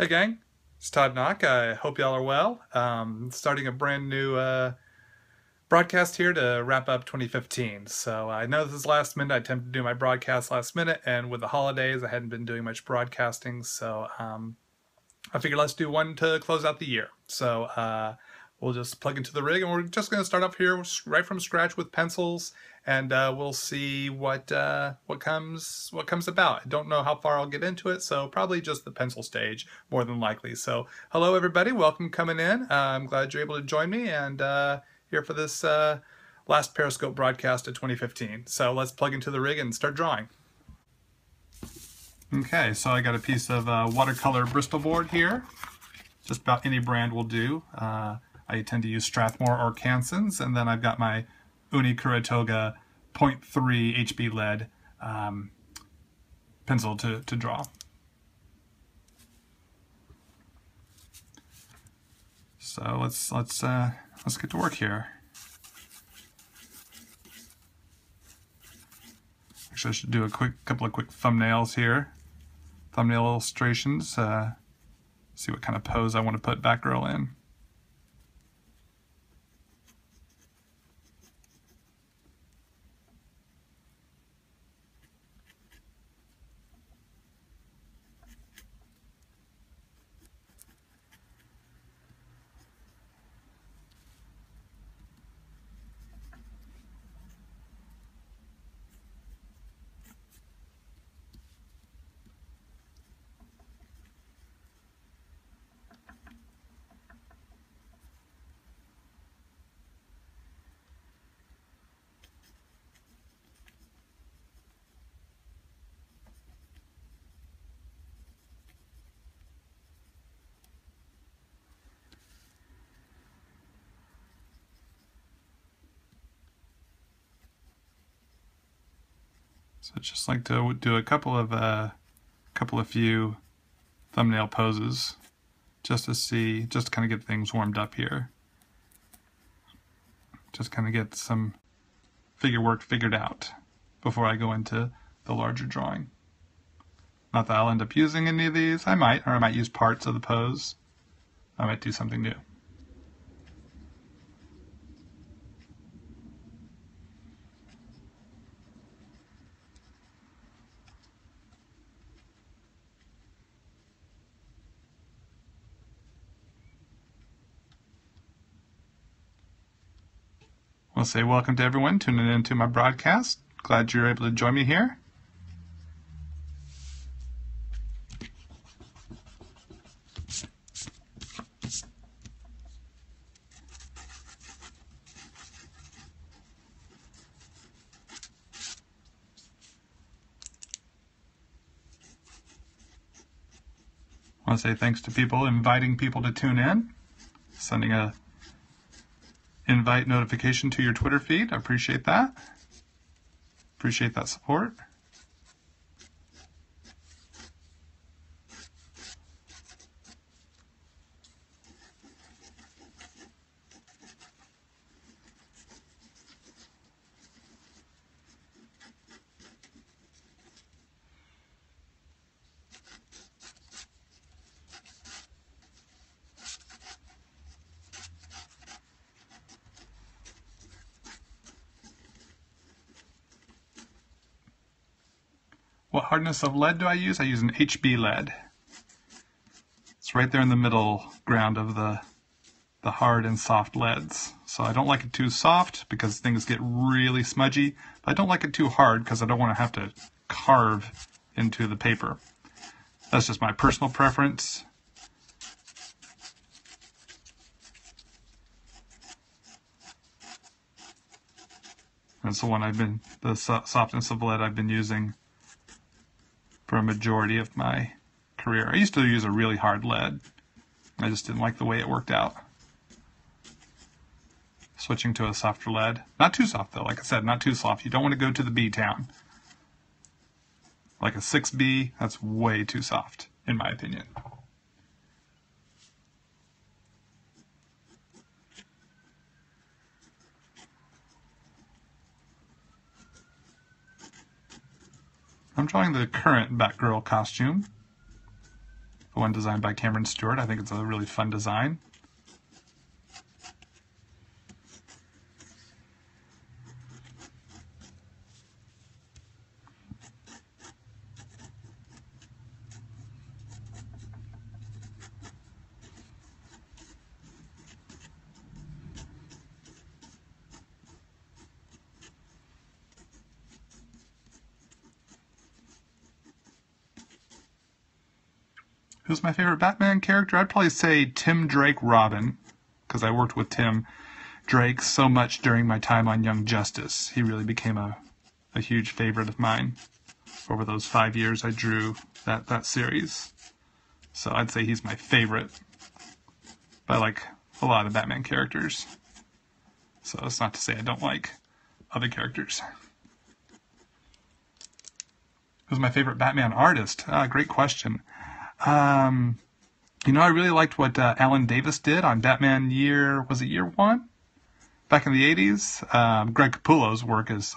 Hey gang, it's Todd Nauck. I hope y'all are well. Starting a brand new broadcast here to wrap up 2015. So I know this is last minute. I tend to do my broadcast last minute, and with the holidays, I hadn't been doing much broadcasting. So I figured let's do one to close out the year. So we'll just plug into the rig, and we're just going to start off here right from scratch with pencils, and we'll see what comes about. I don't know how far I'll get into it, so probably just the pencil stage more than likely. So hello everybody, welcome coming in. I'm glad you're able to join me and here for this last Periscope broadcast of 2015. So let's plug into the rig and start drawing. Okay, so I got a piece of watercolor Bristol board here. Just about any brand will do. I tend to use Strathmore or Canson's, and then I've got my Uni KuruToga 0.3 HB lead pencil to draw. So let's get to work here. Actually, I should do a couple of quick thumbnails here. Thumbnail illustrations. See what kind of pose I want to put Batgirl in. So I'd just like to do a couple of few thumbnail poses just to kind of get things warmed up here. Just kind of get some figure work figured out before I go into the larger drawing. Not that I'll end up using any of these. I might use parts of the pose. I might do something new. I'll say welcome to everyone tuning into my broadcast. Glad you're able to join me here. I want to say thanks to people inviting people to tune in, sending a invite notification to your Twitter feed. I appreciate that. Appreciate that support. What hardness of lead do I use? I use an HB lead. It's right there in the middle ground of the hard and soft leads. So I don't like it too soft because things get really smudgy, but I don't like it too hard because I don't want to have to carve into the paper. That's just my personal preference. That's the softness of lead I've been using for a majority of my career. I used to use a really hard lead. I just didn't like the way it worked out. Switching to a softer lead. Not too soft though, like I said, not too soft. You don't want to go to the B town. Like a 6B, that's way too soft, in my opinion. I'm drawing the current Batgirl costume. the one designed by Cameron Stewart. I think it's a really fun design. Who's my favorite Batman character? I'd probably say Tim Drake Robin, because I worked with Tim Drake so much during my time on Young Justice. He really became a huge favorite of mine over those 5 years I drew that series. So I'd say he's my favorite. But I like a lot of Batman characters. So that's not to say I don't like other characters. Who's my favorite Batman artist? Great question. I really liked what Alan Davis did on Batman year 1? Back in the 80s. Greg Capullo's work is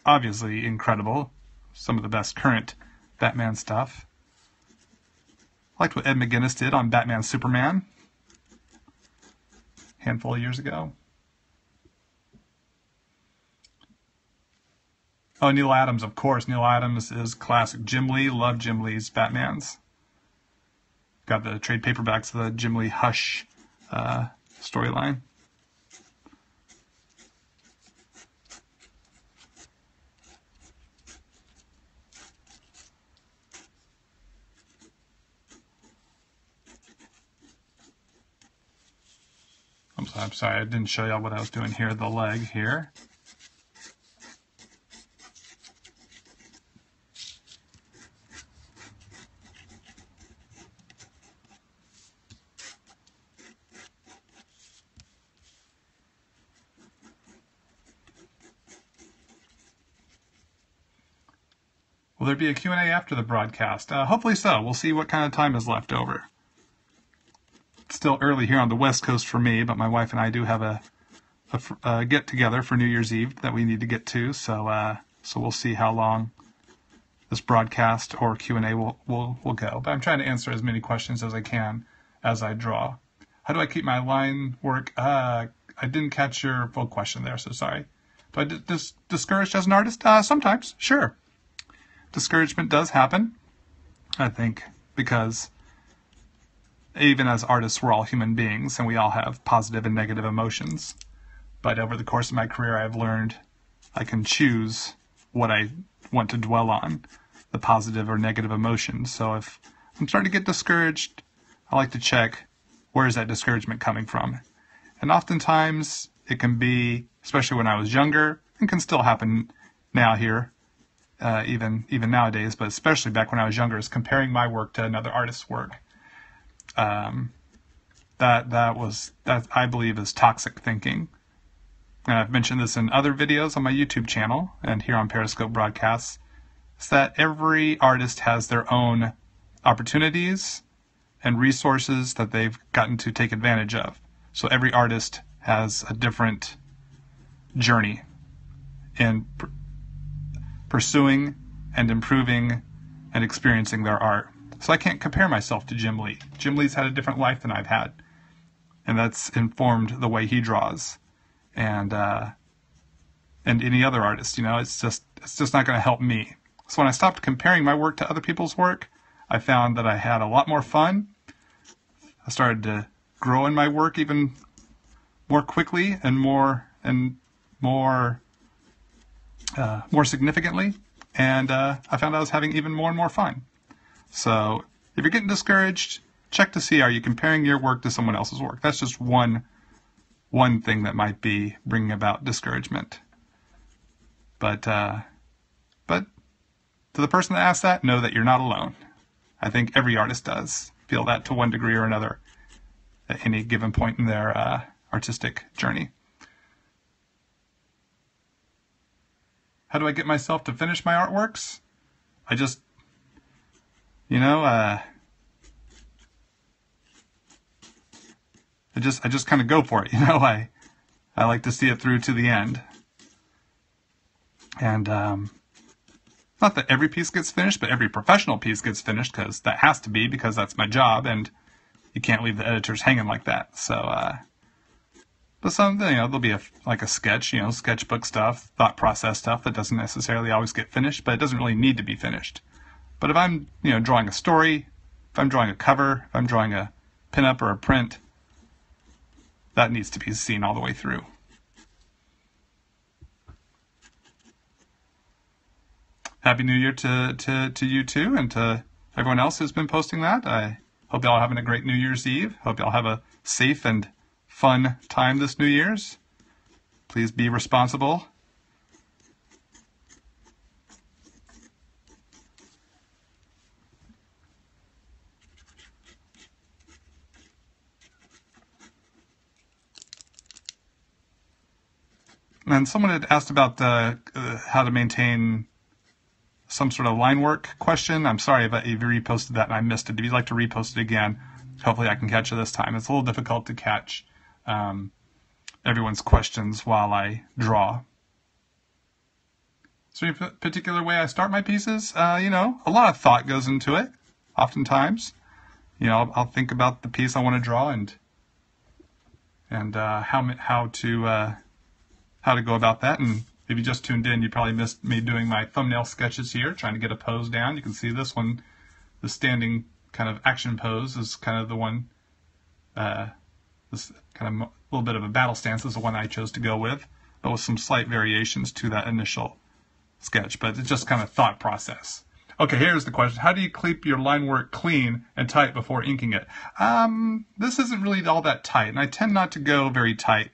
obviously incredible. Some of the best current Batman stuff. I liked what Ed McGuinness did on Batman Superman a handful of years ago. Oh, Neil Adams, of course. Neil Adams is classic. Jim Lee, love Jim Lee's Batmans. Got the trade paperbacks of the Jim Lee Hush storyline. I'm sorry, I didn't show y'all what I was doing here, the leg here. Will there be a Q&A after the broadcast? Hopefully so. We'll see what kind of time is left over. It's still early here on the West Coast for me, but my wife and I do have a get-together for New Year's Eve that we need to get to, so we'll see how long this broadcast or Q&A will go. But I'm trying to answer as many questions as I can as I draw. How do I keep my line work? I didn't catch your full question there, so sorry. Do I discouraged as an artist? Sometimes, sure. Discouragement does happen, I think, because even as artists, we're all human beings, and we all have positive and negative emotions. But over the course of my career, I've learned I can choose what I want to dwell on, the positive or negative emotions. So if I'm starting to get discouraged, I like to check, where is that discouragement coming from? And oftentimes, it can be, especially when I was younger, and can still happen now here, even nowadays, but especially back when I was younger, is comparing my work to another artist's work. That I believe is toxic thinking. And I've mentioned this in other videos on my YouTube channel and here on Periscope broadcasts. It's that every artist has their own opportunities and resources that they've gotten to take advantage of. So every artist has a different journey in pursuing and improving and experiencing their art. So I can't compare myself to Jim Lee. Jim Lee's had a different life than I've had, and that's informed the way he draws, and any other artist. It's just not going to help me. So when I stopped comparing my work to other people's work, I found that I had a lot more fun. I started to grow in my work even more quickly and more significantly, and I found I was having even more and more fun. So if you're getting discouraged, check to see, are you comparing your work to someone else's work? That's just one thing that might be bringing about discouragement. But to the person that asked that, know that you're not alone. I think every artist does feel that to one degree or another at any given point in their artistic journey. How do I get myself to finish my artworks? I just, I just kind of go for it. I like to see it through to the end. And Not that every piece gets finished, but every professional piece gets finished, because that has to be, because that's my job, and you can't leave the editors hanging like that. So, but some, there'll be like a sketch, sketchbook stuff, thought process stuff that doesn't necessarily always get finished, but it doesn't really need to be finished. But if I'm, drawing a story, if I'm drawing a cover, if I'm drawing a pinup or a print, that needs to be seen all the way through. Happy New Year to you too, and to everyone else who's been posting that. I hope y'all are having a great New Year's Eve. Hope y'all have a safe and fun time this New Year's. Please be responsible. And someone had asked about how to maintain some sort of line work question. I'm sorry if you reposted that and I missed it. If you'd like to repost it again, hopefully I can catch it this time. It's a little difficult to catch everyone's questions while I draw. Is there any particular way I start my pieces? A lot of thought goes into it, oftentimes. I'll think about the piece I want to draw and how to go about that. And if you just tuned in, you probably missed me doing my thumbnail sketches here, trying to get a pose down. You can see this one, the standing kind of action pose is kind of the one, this kind of a little bit of a battle stance is the one I chose to go with, but with some slight variations to that initial sketch. But it's just kind of thought process. Okay, here's the question. How do you keep your line work clean and tight before inking it? This isn't really all that tight, and I tend not to go very tight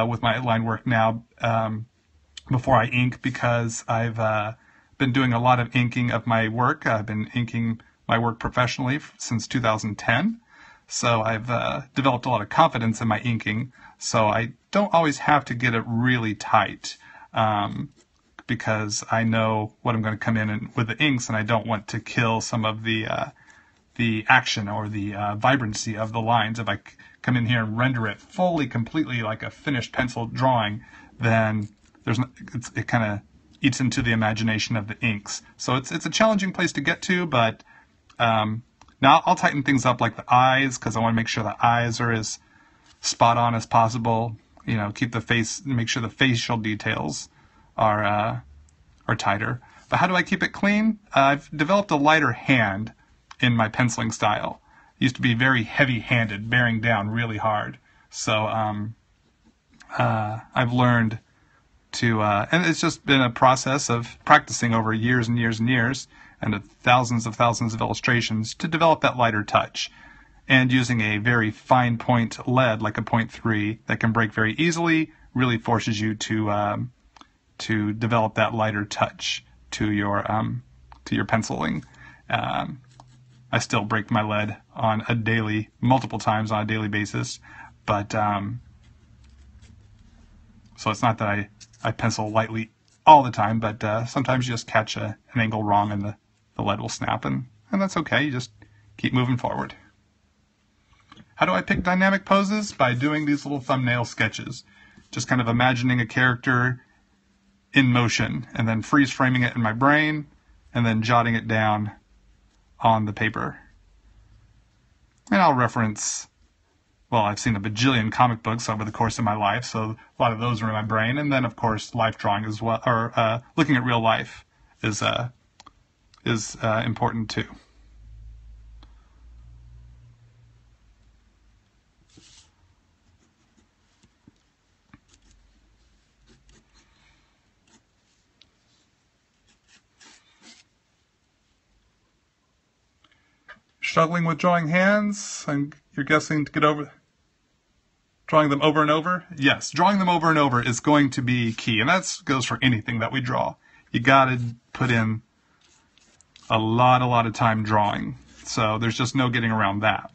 with my line work now before I ink, because I've been doing a lot of inking of my work. I've been inking my work professionally since 2010, so I've developed a lot of confidence in my inking, so I don't always have to get it really tight, because I know what I'm going to come in with the inks, and I don't want to kill some of the action or the vibrancy of the lines. If I come in here and render it fully, completely like a finished pencil drawing, then it kind of eats into the imagination of the inks. So it's a challenging place to get to, but now I'll tighten things up, like the eyes, because I want to make sure the eyes are as spot on as possible. Keep the face, make sure the facial details are tighter. But how do I keep it clean? I've developed a lighter hand in my penciling style. It used to be very heavy-handed, bearing down really hard. So I've learned to, and it's just been a process of practicing over years and years and years, and thousands of illustrations to develop that lighter touch. And using a very fine point lead, like a 0.3, that can break very easily, really forces you to develop that lighter touch to your penciling. I still break my lead on multiple times on a daily basis, but so it's not that I pencil lightly all the time, but sometimes you just catch an angle wrong and the lead will snap, and that's okay. You just keep moving forward. How do I pick dynamic poses? By doing these little thumbnail sketches. Just kind of imagining a character in motion, and then freeze framing it in my brain, and then jotting it down on the paper. And I'll reference, well, I've seen a bajillion comic books over the course of my life, so a lot of those are in my brain. And then, of course, life drawing as well, or looking at real life is important too. Struggling with drawing hands, and you're guessing to get over drawing them over and over? Yes, drawing them over and over is going to be key, and that goes for anything that we draw. You got to put in a lot of time drawing, so there's just no getting around that.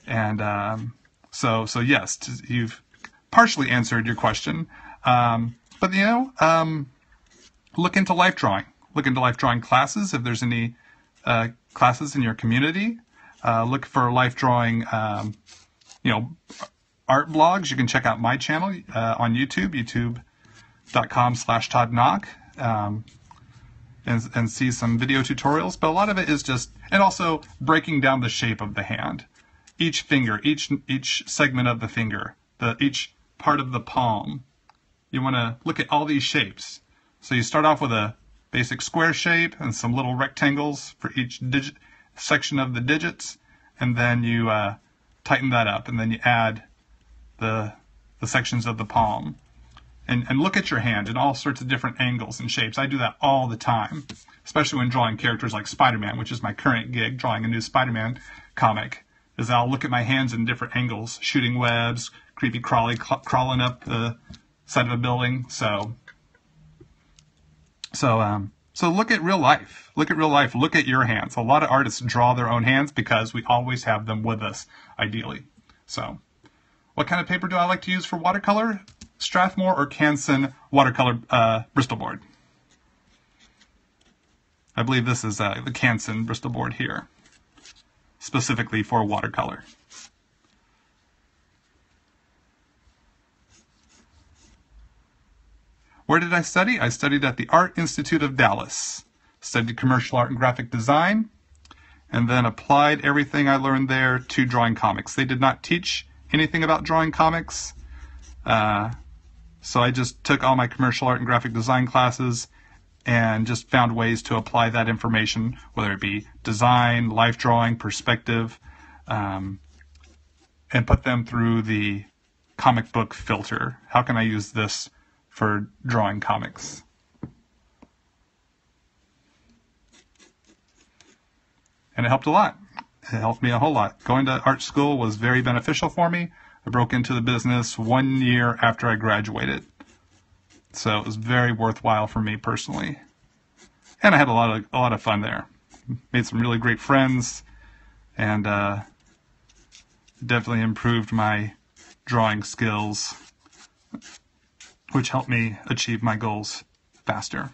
And so yes, you've partially answered your question, but look into life drawing. Look into life drawing classes if there's any classes in your community. Look for life drawing, art blogs. You can check out my channel on YouTube, youtube.com/Todd Nauck. and see some video tutorials, but a lot of it is just, and also breaking down the shape of the hand. Each finger, each segment of the finger, each part of the palm. You want to look at all these shapes. So you start off with a basic square shape and some little rectangles for each section of the digits, and then you tighten that up, and then you add the sections of the palm. And look at your hand in all sorts of different angles and shapes. I do that all the time, especially when drawing characters like Spider-Man, which is my current gig, drawing a new Spider-Man comic, is I'll look at my hands in different angles, shooting webs, creepy crawly, crawling up the side of a building. So look at real life. Look at real life. Look at your hands. A lot of artists draw their own hands because we always have them with us, ideally. So, what kind of paper do I like to use for watercolor? Strathmore or Canson watercolor Bristol board. I believe this is the Canson Bristol board here, specifically for watercolor. Where did I study? I studied at the Art Institute of Dallas. Studied commercial art and graphic design, and then applied everything I learned there to drawing comics. They did not teach anything about drawing comics. So I just took all my commercial art and graphic design classes and just found ways to apply that information, whether it be design, life drawing, perspective, and put them through the comic book filter. How can I use this for drawing comics? And it helped a lot. It helped me a whole lot. Going to art school was very beneficial for me. I broke into the business 1 year after I graduated. So it was very worthwhile for me personally. And I had a lot of fun there. Made some really great friends, and definitely improved my drawing skills, which helped me achieve my goals faster.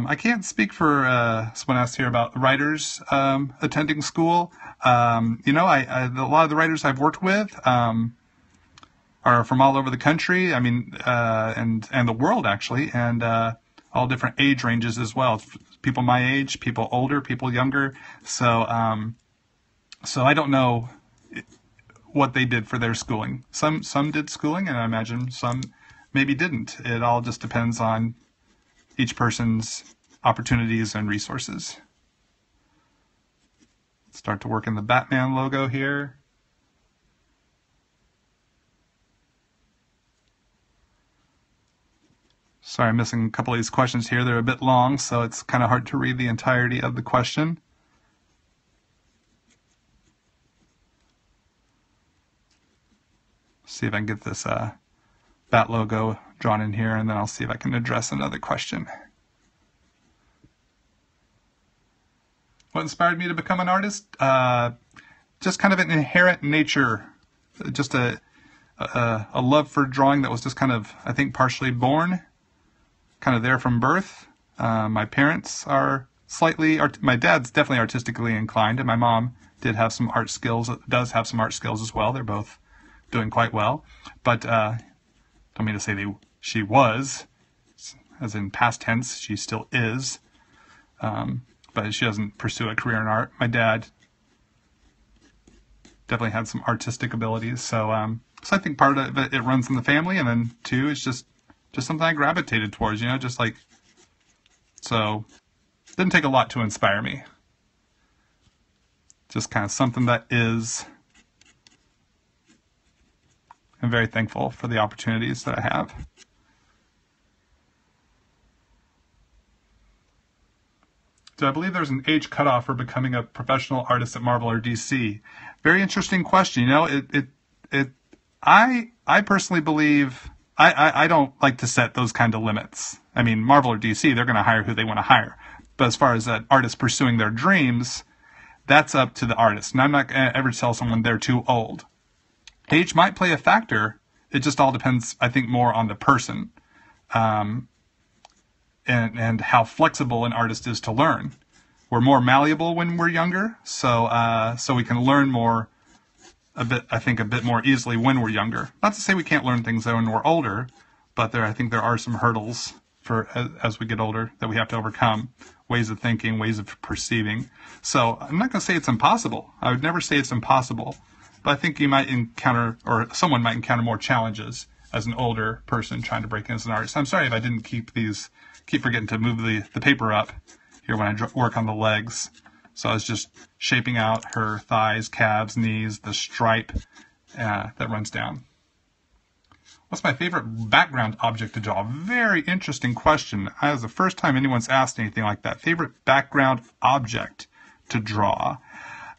I can't speak for someone asked here about writers attending school. You know, a lot of the writers I've worked with are from all over the country. I mean, and the world actually, and all different age ranges as well. People my age, people older, people younger. So I don't know what they did for their schooling. Some did schooling, and I imagine some maybe didn't. It all just depends on each person's opportunities and resources. Start to work in the Batman logo here. Sorry, I'm missing a couple of these questions here. They're a bit long, so it's kind of hard to read the entirety of the question. See if I can get this Bat logo drawn in here, and then I'll see if I can address another question. What inspired me to become an artist? Just kind of an inherent nature, just a love for drawing that was just kind of, I think, partially born, kind of there from birth. My parents are slightly, my dad's definitely artistically inclined, and my mom did have some art skills, does have some art skills as well. They're both doing quite well, but don't mean to say she was, as in past tense, she still is, but she doesn't pursue a career in art. My dad definitely had some artistic abilities, so I think part of it runs in the family, and then two, it's just something I gravitated towards, you know, just like, so it didn't take a lot to inspire me. Just kind of something that is. I'm very thankful for the opportunities that I have. Do I believe there's an age cutoff for becoming a professional artist at Marvel or DC? Very interesting question. You know, I personally believe I don't like to set those kind of limits. I mean, Marvel or DC, they're going to hire who they want to hire. But as far as that artist pursuing their dreams, that's up to the artist. And I'm not going to ever tell someone they're too old. Age might play a factor. It just all depends, I think, more on the person and how flexible an artist is to learn. We're more malleable when we're younger, so we can learn more a bit more easily when we're younger. Not to say we can't learn things when we're older, but I think there are some hurdles for as we get older that we have to overcome. Ways of thinking, ways of perceiving. So I'm not going to say it's impossible. I would never say it's impossible, but I think you might encounter, or someone might encounter more challenges as an older person trying to break in as an artist. I'm sorry if I didn't keep forgetting to move the paper up here when I work on the legs. So I was just shaping out her thighs, calves, knees, the stripe that runs down. What's my favorite background object to draw? Very interesting question. That was the first time anyone's asked anything like that. Favorite background object to draw?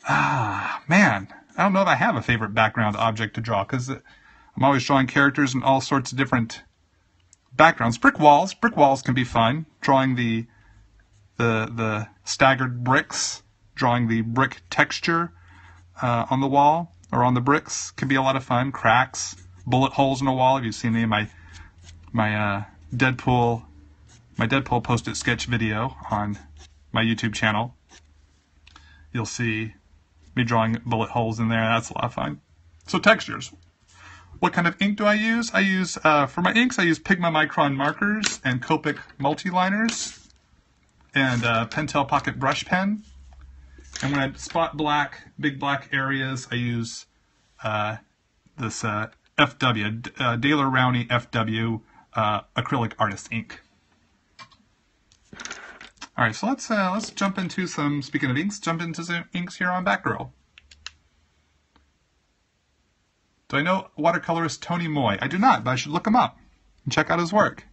Man, I don't know if I have a favorite background object to draw because I'm always drawing characters in all sorts of different backgrounds. Brick walls can be fun. Drawing the staggered bricks, drawing the brick texture on the wall or on the bricks can be a lot of fun. Cracks, bullet holes in a wall. If you've seen any of my Deadpool post-it sketch video on my YouTube channel, you'll see me drawing bullet holes in there. That's a lot of fun. So textures. What kind of ink do I use? I use for my inks I use Pigma Micron markers and Copic Multiliners and Pentel Pocket Brush Pen. And when I spot big black areas, I use this FW, Daler Rowney FW acrylic artist ink. All right, so let's jump into some, speaking of inks, jump into some inks here on Batgirl. Do I know watercolorist Tony Moy? I do not, but I should look him up and check out his work.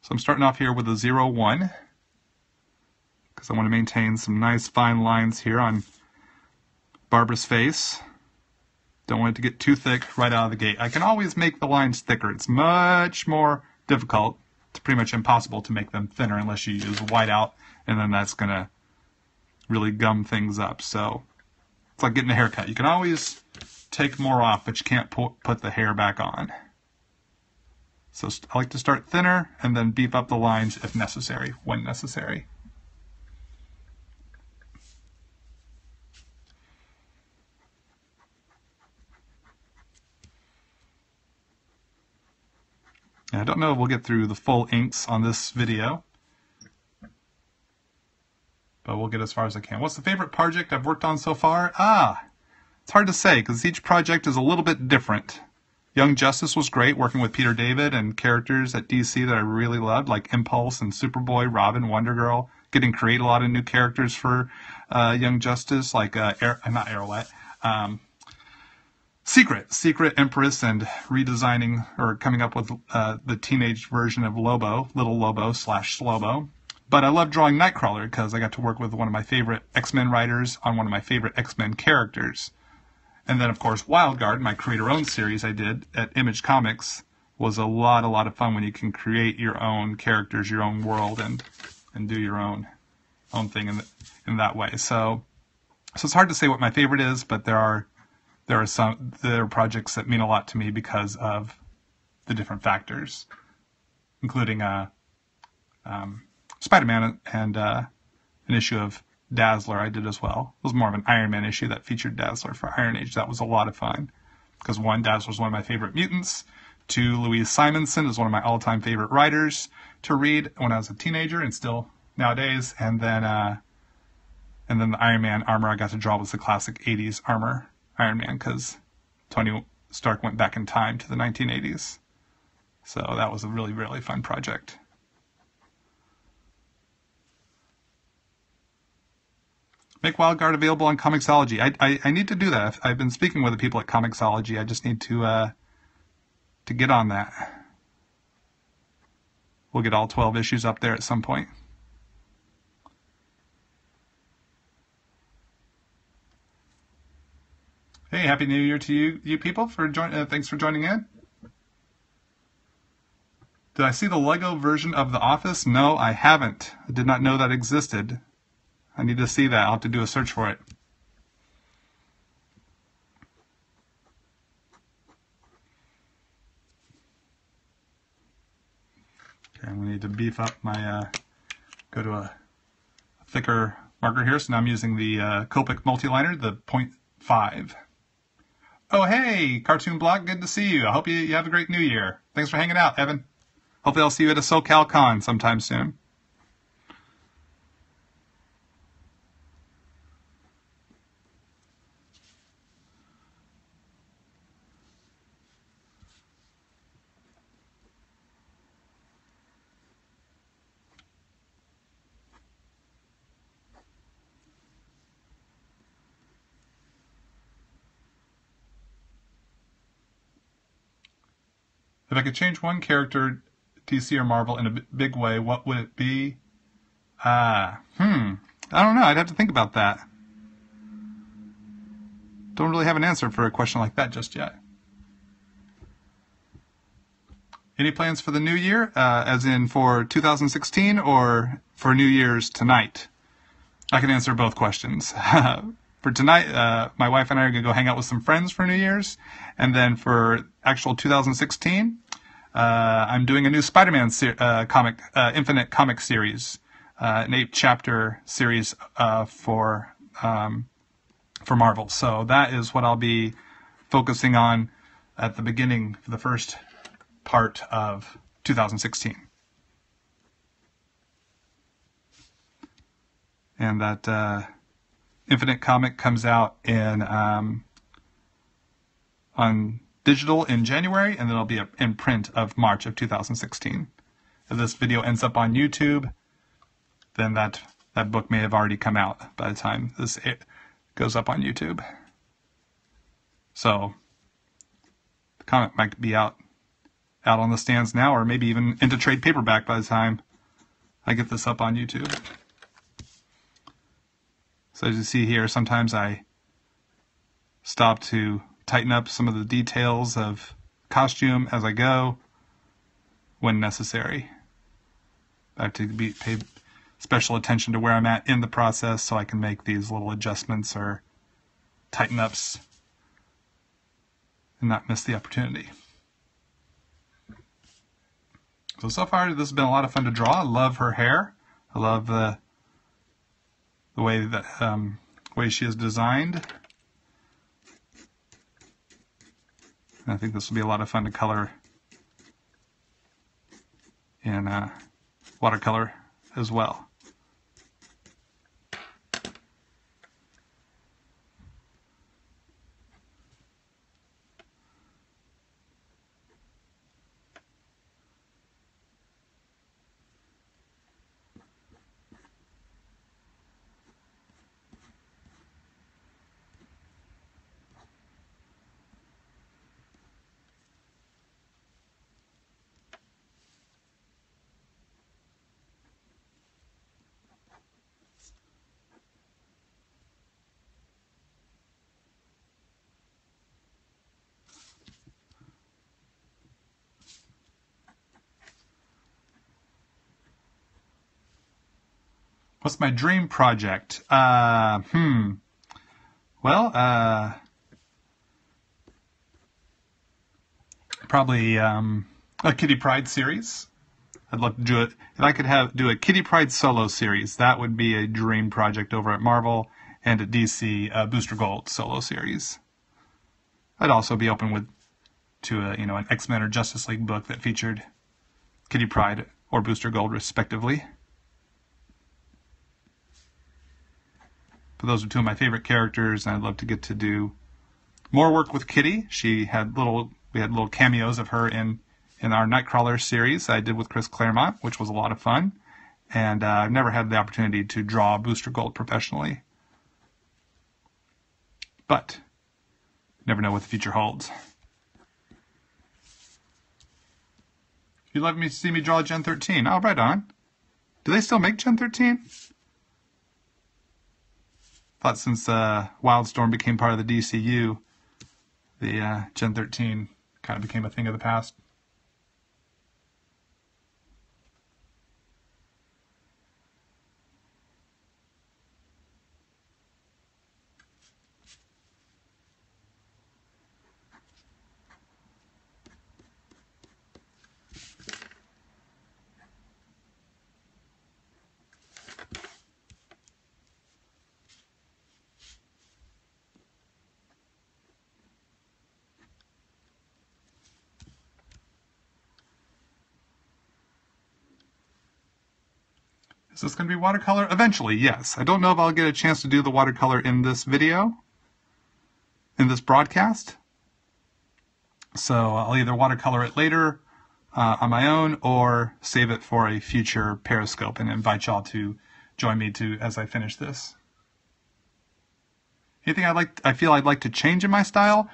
So I'm starting off here with a 0-1 because I want to maintain some nice fine lines here on Barbara's face. Don't want it to get too thick right out of the gate. I can always make the lines thicker. It's much more difficult. It's pretty much impossible to make them thinner unless you use whiteout, and then that's going to really gum things up. So it's like getting a haircut. You can always take more off, but you can't put the hair back on. So I like to start thinner and then beef up the lines if necessary, when necessary. I don't know if we'll get through the full inks on this video, but we'll get as far as I can. What's the favorite project I've worked on so far? It's hard to say because each project is a little bit different. Young Justice was great, working with Peter David and characters at DC that I really loved, like Impulse and Superboy, Robin, Wonder Girl. Getting to create a lot of new characters for Young Justice, like not Arrowlet, Secret Empress, and redesigning or coming up with the teenage version of Lobo, Little Lobo / Slobo. But I love drawing Nightcrawler because I got to work with one of my favorite X-Men writers on one of my favorite X-Men characters. And then, of course, Wildguard, my creator-owned series I did at Image Comics, was a lot of fun when you can create your own characters, your own world, and do your own thing in that way. So it's hard to say what my favorite is, but there are projects that mean a lot to me because of the different factors, including Spider-Man and an issue of Dazzler I did as well. It was more of an Iron Man issue that featured Dazzler for Iron Age. That was a lot of fun because 1, Dazzler's one of my favorite mutants. 2, Louise Simonson is one of my all-time favorite writers to read when I was a teenager and still nowadays. And then the Iron Man armor I got to draw was the classic 80s armor Iron Man because Tony Stark went back in time to the 1980s. So that was a really fun project. Make Wildguard available on Comixology. I need to do that. I've been speaking with the people at Comixology. I just need to get on that. We'll get all 12 issues up there at some point. Hey, Happy New Year to you people. Thanks for joining in. Did I see the Lego version of The Office? No, I haven't. I did not know that existed. I need to see that. I'll have to do a search for it. Okay, I'm going to need to beef up my, go to a thicker marker here. So now I'm using the Copic Multiliner, the 0.5. Oh, hey, Cartoon Block, good to see you. I hope you have a great New Year. Thanks for hanging out, Evan. Hopefully I'll see you at a SoCal Con sometime soon. If I could change one character, DC or Marvel, in a big way, what would it be? I don't know. I'd have to think about that. Don't really have an answer for a question like that just yet. Any plans for the new year, as in for 2016 or for New Year's tonight? I can answer both questions. For tonight, my wife and I are going to go hang out with some friends for New Year's. And then for actual 2016, I'm doing a new Spider-Man comic, Infinite comic series, an 8-chapter series for Marvel. So that is what I'll be focusing on at the beginning for the first part of 2016. And that Infinite comic comes out on digital in January, and then it'll be in print of March of 2016. If this video ends up on YouTube, then that book may have already come out by the time this goes up on YouTube. So the comic might be out on the stands now, or maybe even into trade paperback by the time I get this up on YouTube. So as you see here, sometimes I stop to tighten up some of the details of costume as I go when necessary. I have to pay special attention to where I'm at in the process so I can make these little adjustments or tighten ups and not miss the opportunity. So far this has been a lot of fun to draw. I love her hair. I love the way that way she is designed. And I think this will be a lot of fun to color in watercolor as well. What's my dream project? Well, probably a Kitty Pryde series. I'd love to do it. If I could do a Kitty Pryde solo series, that would be a dream project over at Marvel, and at DC, Booster Gold solo series. I'd also be open to an X-Men or Justice League book that featured Kitty Pryde or Booster Gold respectively. But those are two of my favorite characters, and I'd love to get to do more work with Kitty. We had little cameos of her in our Nightcrawler series I did with Chris Claremont, which was a lot of fun. And I've never had the opportunity to draw Booster Gold professionally. But never know what the future holds. You'd love me to see me draw Gen 13. Oh, right on. Do they still make Gen 13? Thought since Wildstorm became part of the DCU, the Gen 13 kind of became a thing of the past. Is this going to be watercolor? Eventually, yes. I don't know if I'll get a chance to do the watercolor in this video, in this broadcast. So I'll either watercolor it later on my own or save it for a future Periscope and invite y'all to join me as I finish this. Anything I feel I'd like to change in my style?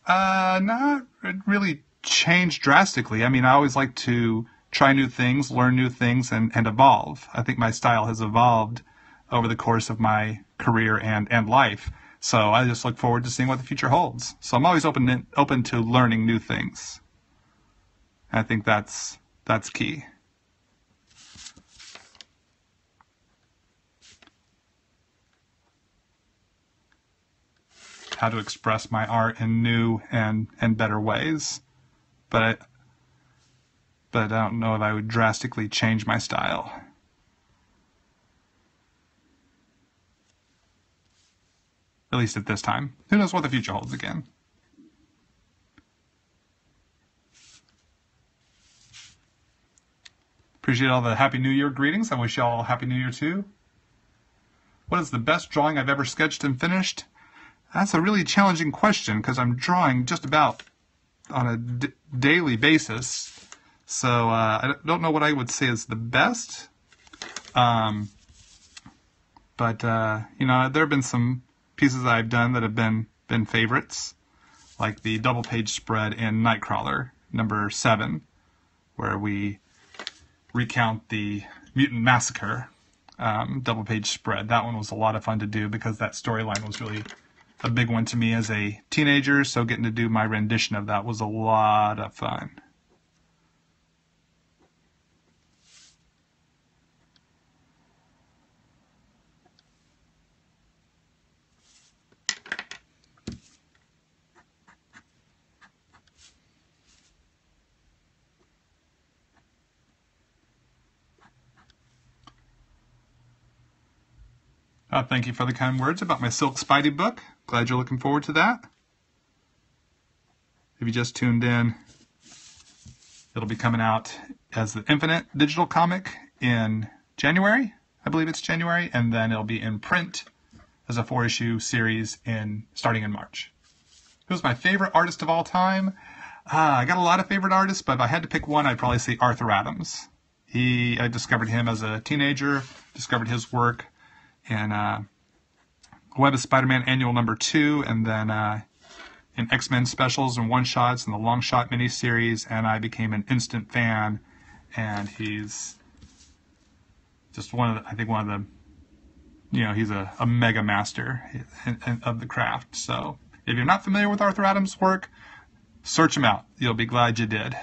Not really change drastically. I mean, I always like to try new things, learn new things, and evolve. I think my style has evolved over the course of my career and life. So I just look forward to seeing what the future holds. So I'm always open to learning new things. I think that's key. How to express my art in new and better ways. But I don't know if I would drastically change my style. At least at this time. Who knows what the future holds again. Appreciate all the Happy New Year greetings. I wish y'all a Happy New Year too. What is the best drawing I've ever sketched and finished? That's a really challenging question because I'm drawing just about on a daily basis. So I don't know what I would say is the best. But you know, there have been some pieces that I've done that have been favorites, like the double page spread in Nightcrawler number 7, where we recount the mutant massacre double page spread. That one was a lot of fun to do because that storyline was really a big one to me as a teenager, so getting to do my rendition of that was a lot of fun. Thank you for the kind words about my Silk Spidey book. Glad you're looking forward to that. If you just tuned in, it'll be coming out as the Infinite digital comic in January. I believe it's January. And then it'll be in print as a 4-issue series starting in March. Who's my favorite artist of all time? I got a lot of favorite artists, but if I had to pick one, I'd probably say Arthur Adams. I discovered him as a teenager, discovered his work in Web of Spider-Man Annual number 2, and then in X-Men specials and one-shots and the long-shot miniseries, and I became an instant fan, and he's just one of the, you know, he's a mega master of the craft. So if you're not familiar with Arthur Adams' work, search him out. You'll be glad you did.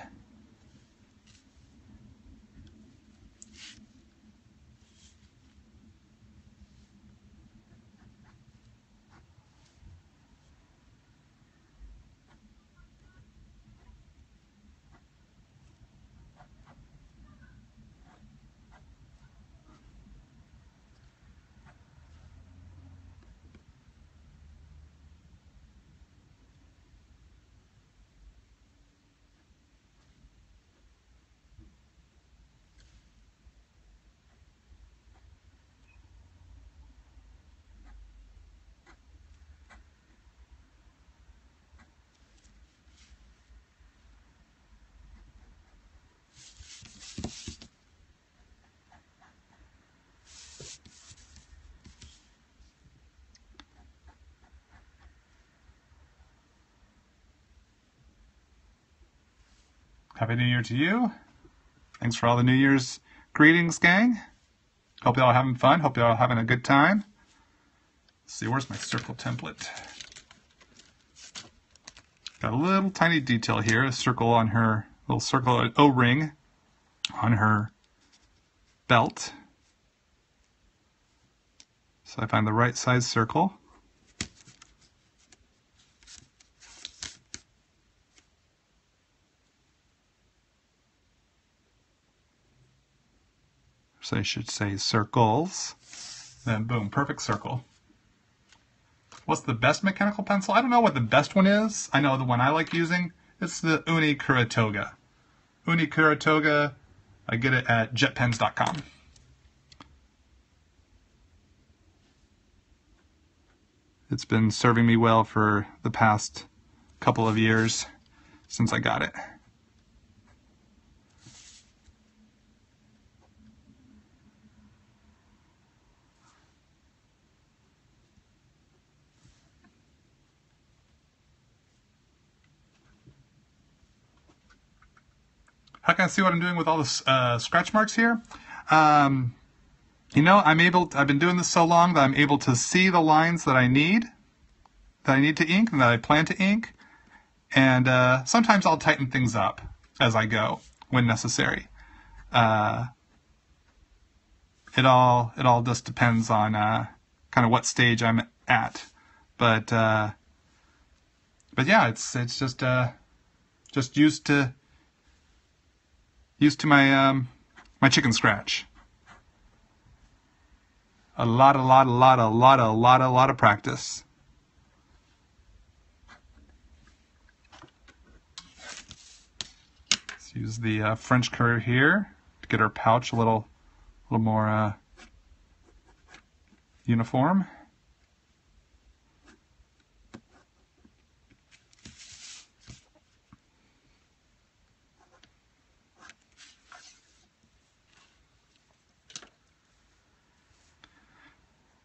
Happy New Year to you. Thanks for all the New Year's greetings, gang. Hope y'all are having fun. Hope y'all are having a good time. Let's see, where's my circle template? Got a little tiny detail here, a circle on her, little circle, an O-ring on her belt. So I find the right size circle. So I should say circles. Then boom, perfect circle. What's the best mechanical pencil? I don't know what the best one is. I know the one I like using. It's the Uni KuruToga. Uni KuruToga. I get it at jetpens.com. It's been serving me well for the past couple of years since I got it. How can I see what I'm doing with all the scratch marks here? You know, I've been doing this so long that I'm able to see the lines that I need to ink and that I plan to ink. And sometimes I'll tighten things up as I go when necessary. It all just depends on kind of what stage I'm at. But yeah, it's just used to my my chicken scratch. A lot of practice. Let's use the French curve here to get our pouch a little more uniform.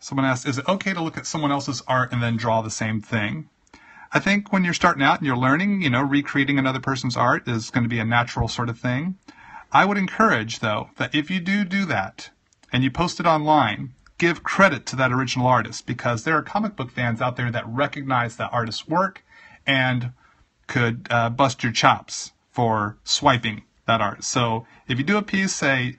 Someone asked, is it okay to look at someone else's art and then draw the same thing? I think when you're starting out and you're learning, you know, recreating another person's art is going to be a natural sort of thing. I would encourage, though, that if you do that and you post it online, give credit to that original artist, because there are comic book fans out there that recognize that artist's work and could bust your chops for swiping that art. So if you do a piece, say,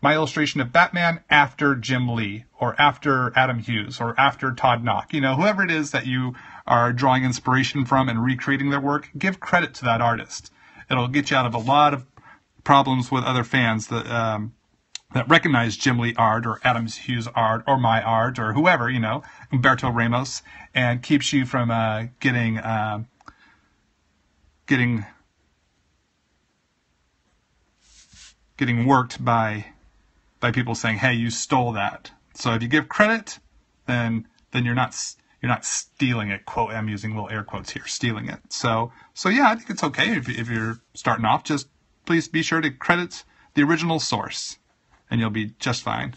my illustration of Batman after Jim Lee, or after Adam Hughes, or after Todd Nauck, you know, whoever it is that you are drawing inspiration from and recreating their work, give credit to that artist. It'll get you out of a lot of problems with other fans that recognize Jim Lee art, or Adam Hughes art, or my art, or whoever, you know, Humberto Ramos, and keeps you from getting worked by people saying, "Hey, you stole that." So if you give credit, then you're not stealing it. Quote, I'm using little air quotes here, stealing it. So yeah, I think it's okay if you're starting off. Just please be sure to credit the original source, and you'll be just fine.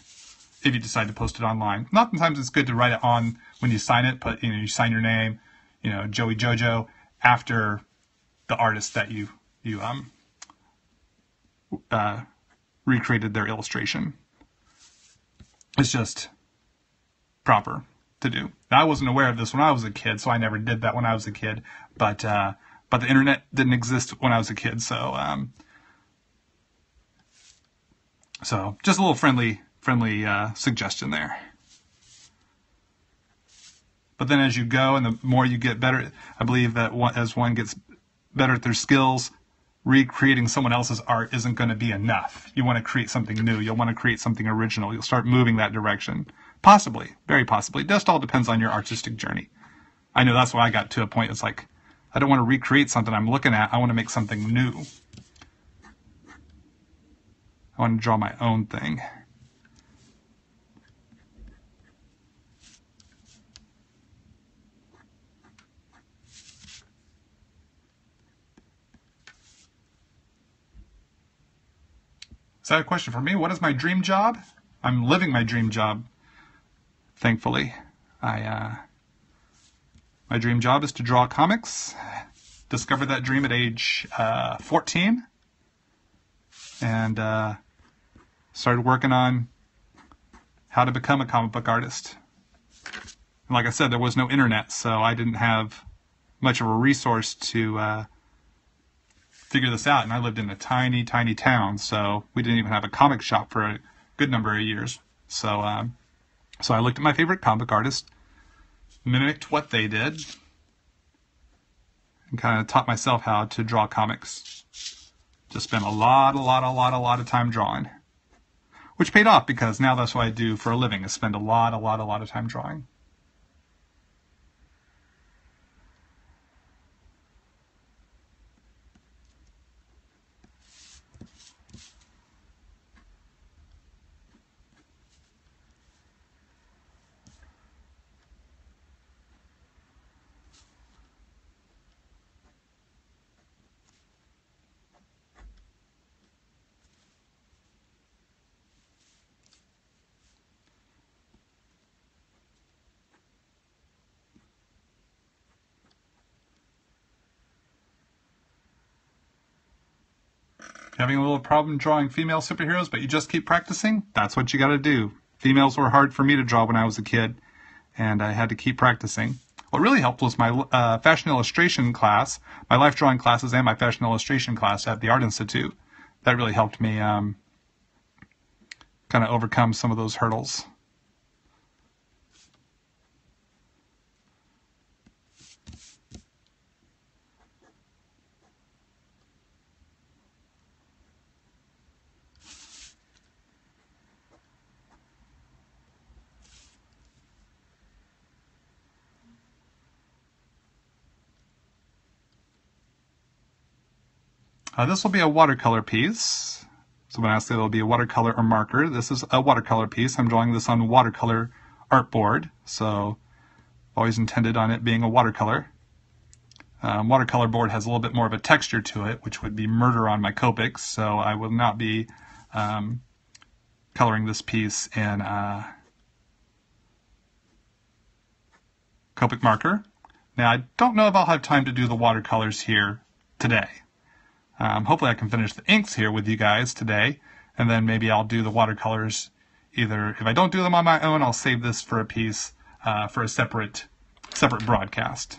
If you decide to post it online, oftentimes it's good to write it on when you sign it. But you sign your name, Joey Jojo, after the artist that you recreated their illustration. It's just proper to do. Now, I wasn't aware of this when I was a kid, so I never did that when I was a kid. But the internet didn't exist when I was a kid, so just a little friendly suggestion there. But then as you go and the more you get better, I believe that as one gets better at their skills, recreating someone else's art isn't going to be enough. You want to create something new. You'll want to create something original. You'll start moving that direction. Possibly, very possibly. It just all depends on your artistic journey. I know that's why I got to a point. It's like, I don't want to recreate something I'm looking at. I want to make something new. I want to draw my own thing. Is that a question for me? What is my dream job? I'm living my dream job, thankfully. My dream job is to draw comics. Discovered that dream at age 14. And started working on how to become a comic book artist. And like I said, there was no internet, so I didn't have much of a resource to figure this out. And I lived in a tiny, tiny town, so we didn't even have a comic shop for a good number of years. So, so I looked at my favorite comic artist, mimicked what they did, and kind of taught myself how to draw comics. Just spent a lot of time drawing, which paid off because now that's what I do for a living, is spend a lot of time drawing. Having a little problem drawing female superheroes, but you just keep practicing? That's what you got to do. Females were hard for me to draw when I was a kid, and I had to keep practicing. What really helped was my fashion illustration class, my life drawing classes, and my fashion illustration class at the Art Institute. That really helped me kind of overcome some of those hurdles. This will be a watercolor piece. So when I say it'll be a watercolor or marker, this is a watercolor piece. I'm drawing this on watercolor artboard, so always intended on it being a watercolor. Watercolor board has a little bit more of a texture to it, which would be murder on my Copics, so I will not be coloring this piece in Copic marker. Now, I don't know if I'll have time to do the watercolors here today. Hopefully I can finish the inks here with you guys today, and then maybe I'll do the watercolors either. If I don't do them on my own, I'll save this for a piece for a separate broadcast.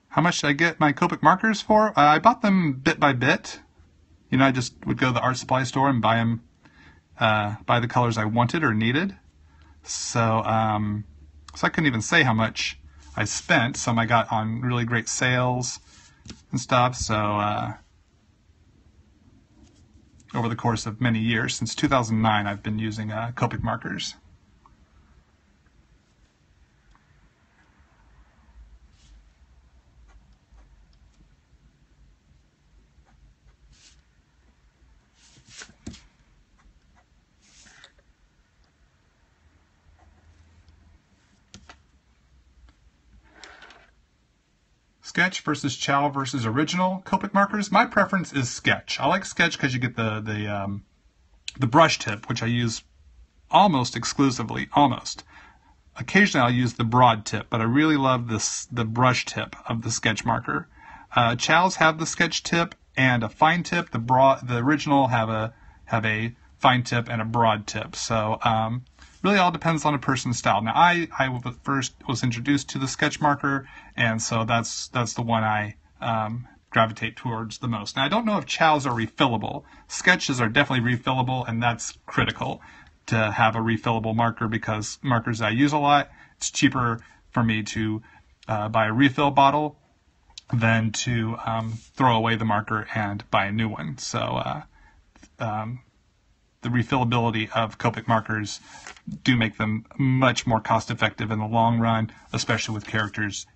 How much did I get my Copic markers for? I bought them bit by bit. You know, I just would go to the art supply store and buy them, buy the colors I wanted or needed. So, so I couldn't even say how much I spent. Some I got on really great sales and stuff. So, over the course of many years, since 2009, I've been using Copic markers. Sketch versus Chow versus original Copic markers. My preference is Sketch. I like Sketch because you get the brush tip, which I use almost exclusively. Almost. Occasionally I'll use the broad tip, but I really love the brush tip of the Sketch marker. Chows have the Sketch tip and a fine tip. The original have a fine tip and a broad tip. So really all depends on a person's style. Now I first was introduced to the Sketch marker, and so that's the one I gravitate towards the most. Now I don't know if Chows are refillable. Sketches are definitely refillable, and that's critical to have a refillable marker, because markers I use a lot, it's cheaper for me to buy a refill bottle than to throw away the marker and buy a new one. So the refillability of Copic markers do make them much more cost effective in the long run, especially with colors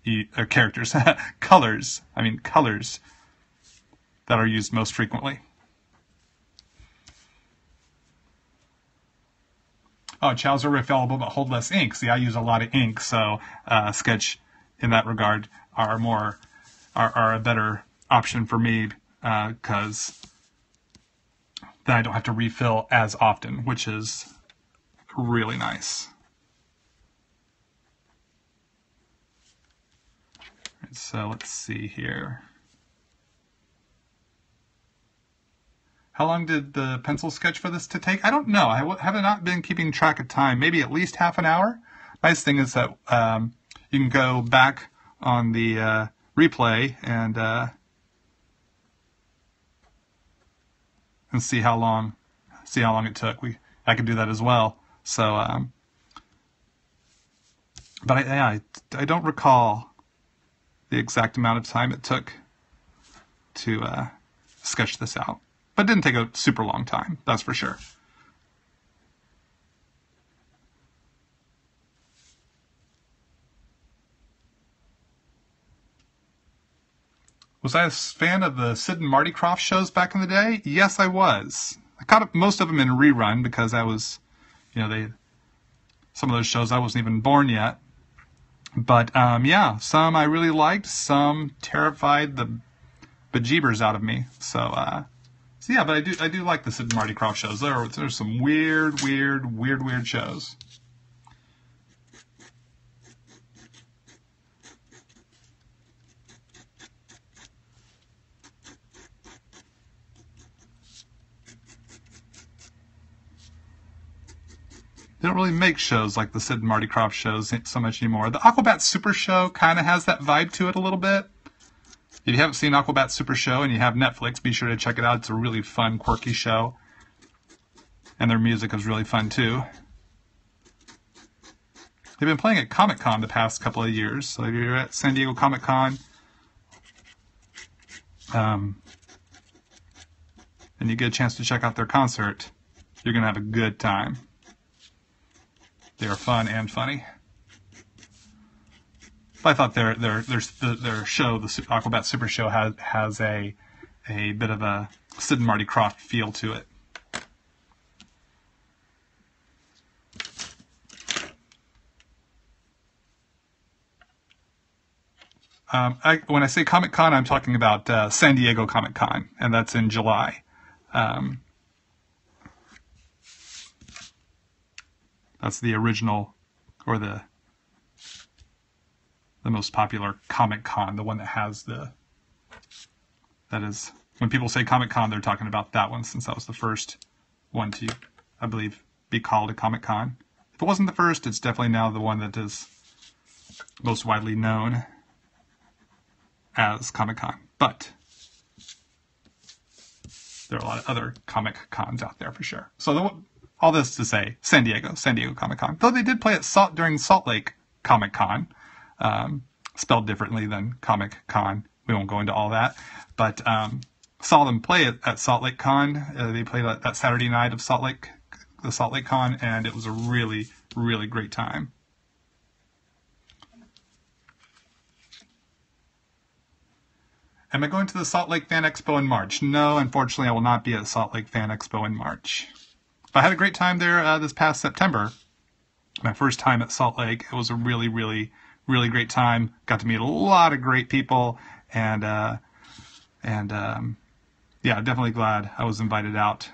that are used most frequently. Oh, Chows are refillable but hold less ink. See, I use a lot of ink, so Sketch in that regard are a better option for me, because then I don't have to refill as often, which is really nice. right, so let's see here. How long did the pencil sketch for this to take? I don't know. I have not been keeping track of time. Maybe at least half an hour. Nice thing is that you can go back on the replay and see how long it took. I could do that as well. So, but I don't recall the exact amount of time it took to sketch this out. But it didn't take a super long time, that's for sure. Was I a fan of the Sid and Marty Krofft shows back in the day? Yes, I was. I caught most of them in rerun because I was, some of those shows I wasn't even born yet. But yeah, some I really liked, some terrified the bejeebers out of me. So yeah, but I do like the Sid and Marty Krofft shows. There's some weird shows. They don't really make shows like the Sid and Marty Krofft shows so much anymore. The Aquabat Super Show kind of has that vibe to it a little bit. If you haven't seen Aquabat Super Show and you have Netflix, be sure to check it out. It's a really fun, quirky show. And their music is really fun, too. They've been playing at Comic-Con the past couple of years. So if you're at San Diego Comic-Con, and you get a chance to check out their concert, you're going to have a good time. They are fun and funny. But I thought their show, the Aquabat Super Show, has a bit of a Sid and Marty Krofft feel to it. When I say Comic-Con, I'm talking about San Diego Comic-Con, and that's in July. That's the original, or the most popular Comic-Con, the one that has that is, when people say Comic-Con, they're talking about that one, since that was the first one to, I believe, be called a Comic-Con. If it wasn't the first, it's definitely now the one that is most widely known as Comic-Con. But there are a lot of other Comic-Cons out there for sure. So all this to say, San Diego Comic-Con. Though they did play at during Salt Lake Comic-Con, spelled differently than Comic-Con. We won't go into all that. But saw them play at Salt Lake Con. They played that Saturday night of the Salt Lake Con, and it was a really, really great time. Am I going to the Salt Lake Fan Expo in March? No, unfortunately, I will not be at Salt Lake Fan Expo in March. But I had a great time there this past September. My first time at Salt Lake. It was a really, really, really great time. Got to meet a lot of great people, and yeah, definitely glad I was invited out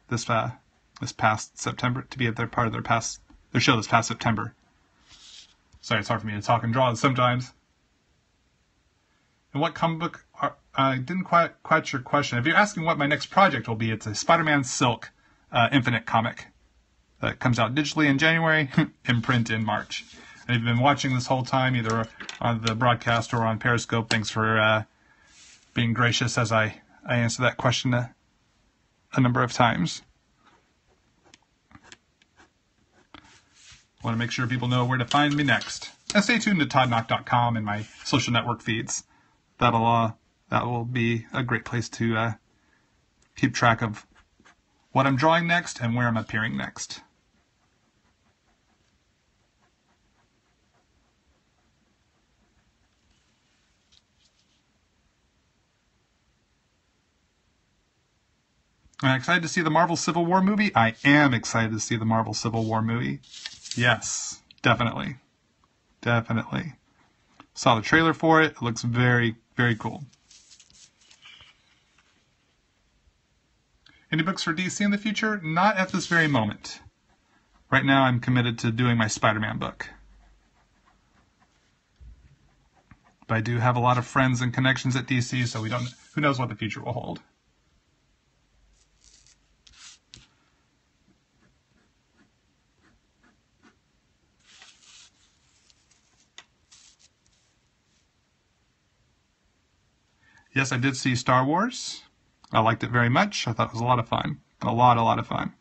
this past September to be at part of their show this past September. Sorry, it's hard for me to talk and draw sometimes. And what comic book I didn't quite your question. If you're asking what my next project will be, it's a Spider-Man Silk Infinite comic that comes out digitally in January, in print in March. And if you've been watching this whole time, either on the broadcast or on Periscope, thanks for being gracious as I answer that question a number of times. I want to make sure people know where to find me next. And stay tuned to toddnauck.com and my social network feeds. That will be a great place to keep track of what I'm drawing next and where I'm appearing next. Am I excited to see the Marvel Civil War movie? I am excited to see the Marvel Civil War movie. Yes, definitely. Definitely. Saw the trailer for it. It looks very, very cool. Any books for DC in the future? Not at this very moment. Right now I'm committed to doing my Spider-Man book. But I do have a lot of friends and connections at DC, so who knows what the future will hold. Yes, I did see Star Wars. I liked it very much. I thought it was a lot of fun. A lot of fun.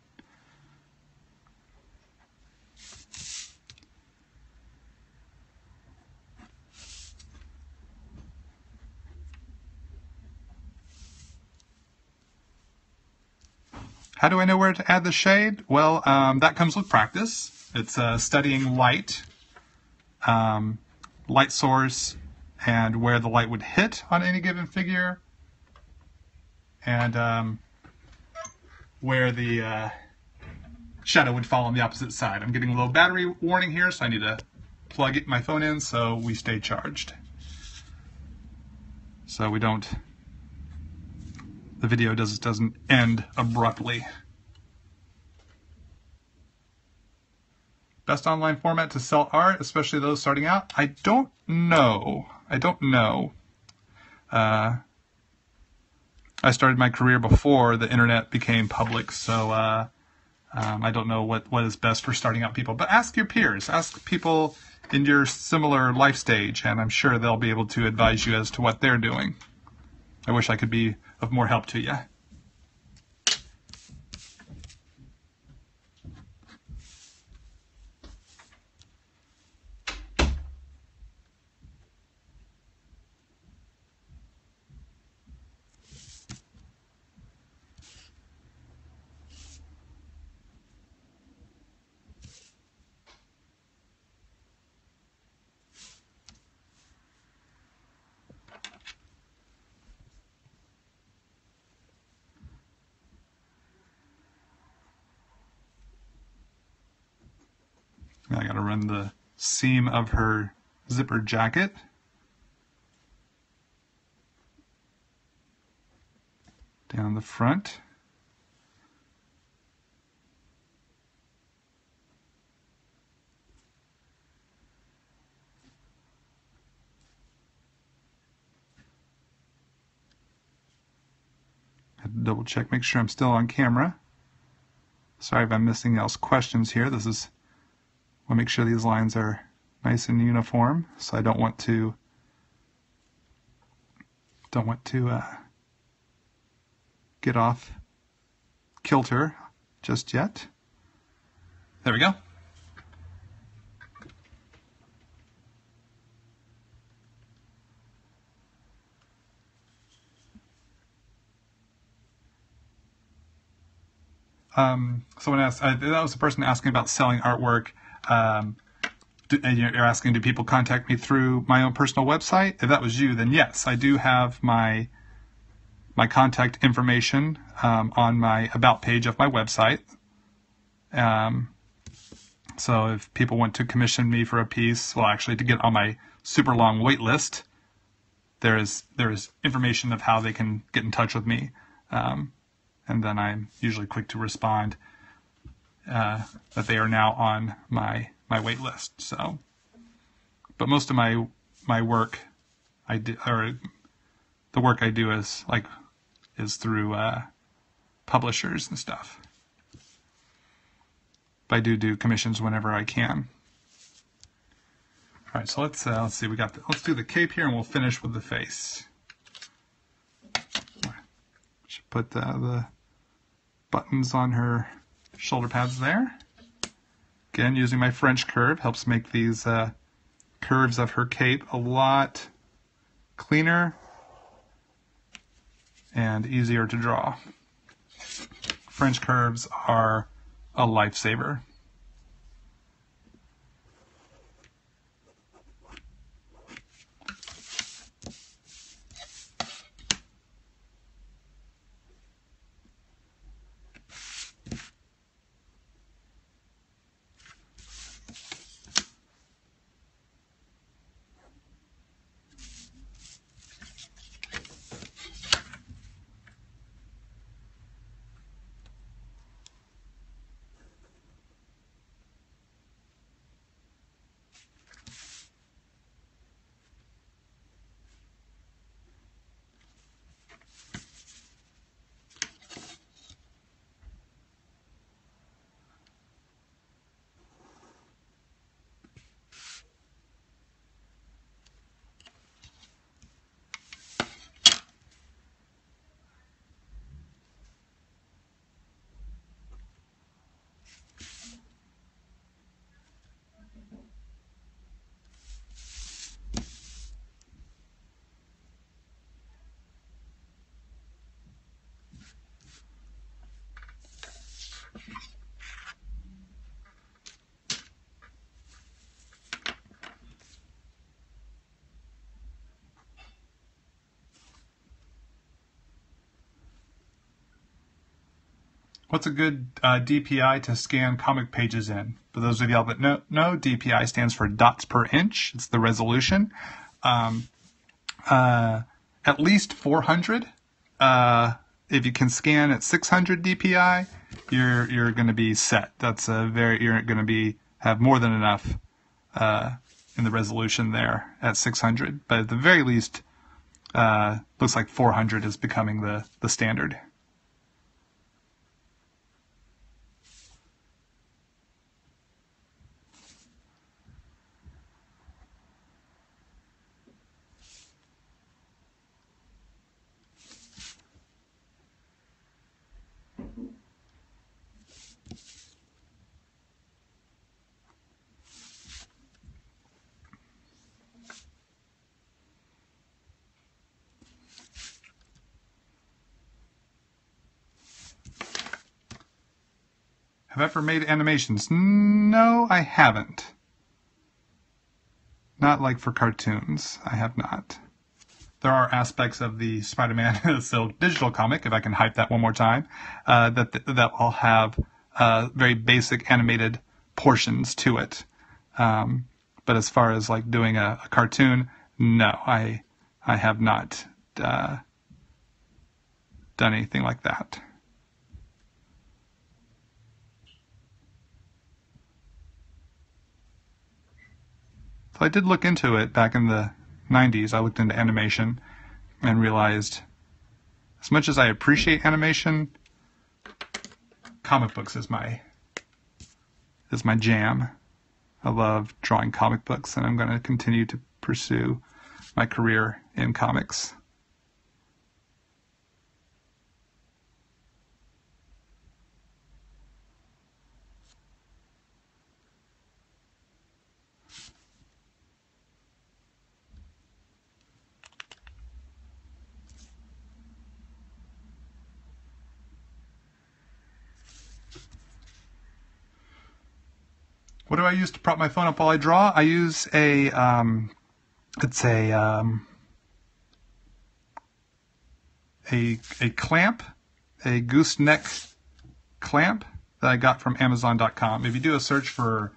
How do I know where to add the shade? Well, that comes with practice. It's studying light, light source, and where the light would hit on any given figure, and where the shadow would fall on the opposite side. I'm getting a little battery warning here, so I need to plug my phone in so we stay charged. So the video doesn't end abruptly. Best online format to sell art, especially those starting out? I don't know. I started my career before the internet became public, so I don't know what is best for starting out people. But ask your peers. Ask people in your similar life stage, and I'm sure they'll be able to advise you as to what they're doing. I wish I could be of more help to you. I gotta run the seam of her zipper jacket. Down the front. I have to double check, make sure I'm still on camera. Sorry if I'm missing else questions here. I want to make sure these lines are nice and uniform, so I don't want to get off kilter just yet. There we go. Someone asked, that was the person asking about selling artwork. And you're asking, do people contact me through my own personal website? If that was you, then yes, I do have my contact information on my about page of my website. So if people want to commission me for a piece, well, actually to get on my super long wait list, there is information of how they can get in touch with me. And then I'm usually quick to respond that they are now on my wait list. So, but most of my work the work I do is through publishers and stuff. But I do commissions whenever I can. All right, so let's see. Let's do the cape here, and we'll finish with the face. Should put the buttons on her shoulder pads there. Again, using my French curve helps make these curves of her cape a lot cleaner and easier to draw. French curves are a lifesaver. What's a good DPI to scan comic pages in? For those of y'all that know, DPI stands for dots per inch. It's the resolution. At least 400. If you can scan at 600 DPI, you're going to be set. You're going to have more than enough in the resolution there at 600. But at the very least, looks like 400 is becoming the standard. Have I ever made animations? No, I haven't. Not like for cartoons. I have not. There are aspects of the Spider-Man Silk digital comic, if I can hype that one more time, that will have very basic animated portions to it. But as far as like doing a cartoon, no, I have not done anything like that. So I did look into it back in the 90s. I looked into animation and realized, as much as I appreciate animation, comic books is my jam. I love drawing comic books, and I'm going to continue to pursue my career in comics. What do I use to prop my phone up while I draw? I use a clamp, a gooseneck clamp that I got from Amazon.com. If you do a search for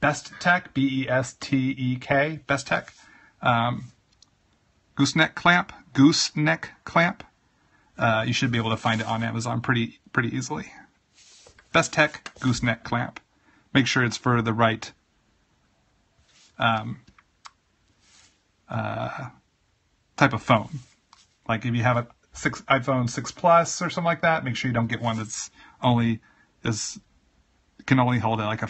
Best Tech, B-E-S-T-E-K, Best Tech, gooseneck clamp, you should be able to find it on Amazon pretty easily. Best Tech gooseneck clamp. Make sure it's for the right type of phone. Like if you have a iPhone 6 Plus or something like that, make sure you don't get one that's can only hold like a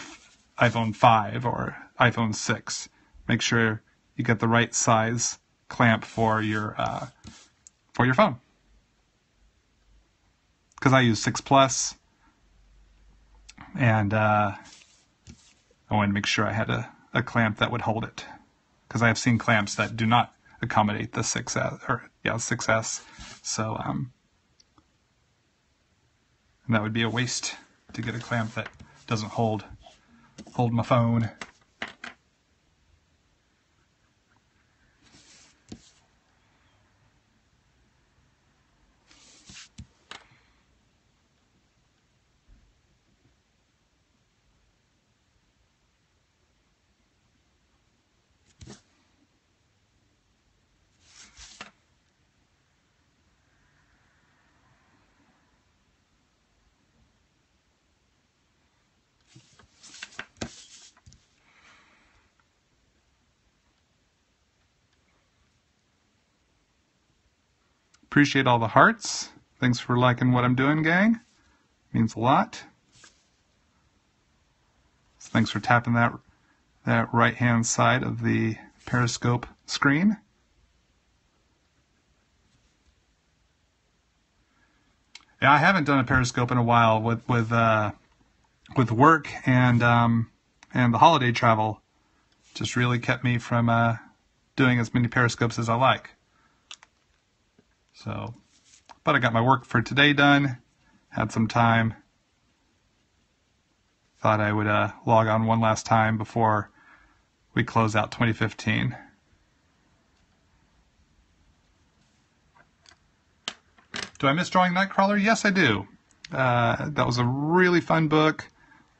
iPhone 5 or iPhone 6. Make sure you get the right size clamp for your phone. Because I use 6 Plus, and I wanted to make sure I had a clamp that would hold it. Because I have seen clamps that do not accommodate the 6S. So and that would be a waste to get a clamp that doesn't hold my phone. Appreciate all the hearts. Thanks for liking what I'm doing, gang. Means a lot. So thanks for tapping that right-hand side of the Periscope screen. Yeah, I haven't done a Periscope in a while with work and the holiday travel. Just really kept me from doing as many Periscopes as I like. So, but I got my work for today done, had some time. Thought I would log on one last time before we close out 2015. Do I miss drawing Nightcrawler? Yes, I do. That was a really fun book.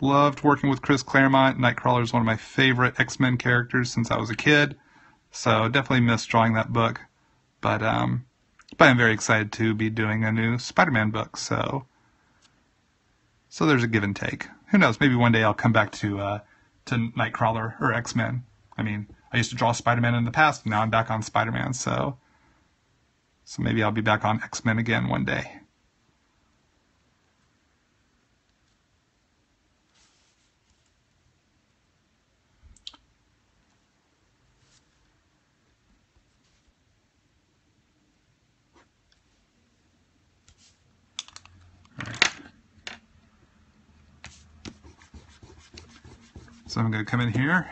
Loved working with Chris Claremont. Nightcrawler is one of my favorite X-Men characters since I was a kid. So definitely missed drawing that book. But I'm very excited to be doing a new Spider-Man book. So there's a give and take. Who knows? Maybe one day I'll come back to Nightcrawler or X-Men. I mean, I used to draw Spider-Man in the past, and now I'm back on Spider-Man. So maybe I'll be back on X-Men again one day. So I'm going to come in here,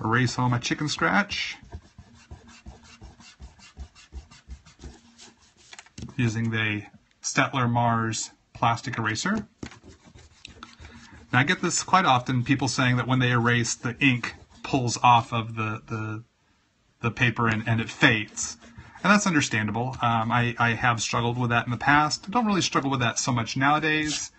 erase all my chicken scratch using the Staedtler Mars plastic eraser. Now I get this quite often, people saying that when they erase, the ink pulls off of the paper and it fades. And that's understandable. I have struggled with that in the past. I don't really struggle with that so much nowadays.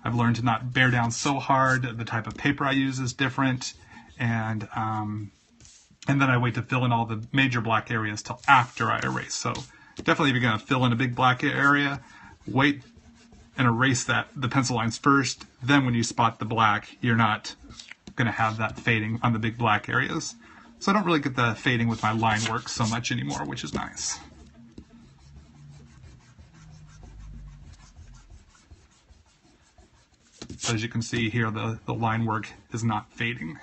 I've learned to not bear down so hard. The type of paper I use is different, and then I wait to fill in all the major black areas till after I erase. So definitely, if you're going to fill in a big black area, wait and erase the pencil lines first. Then when you spot the black, you're not going to have that fading on the big black areas. So I don't really get the fading with my line work so much anymore, which is nice. So as you can see here, the line work is not fading.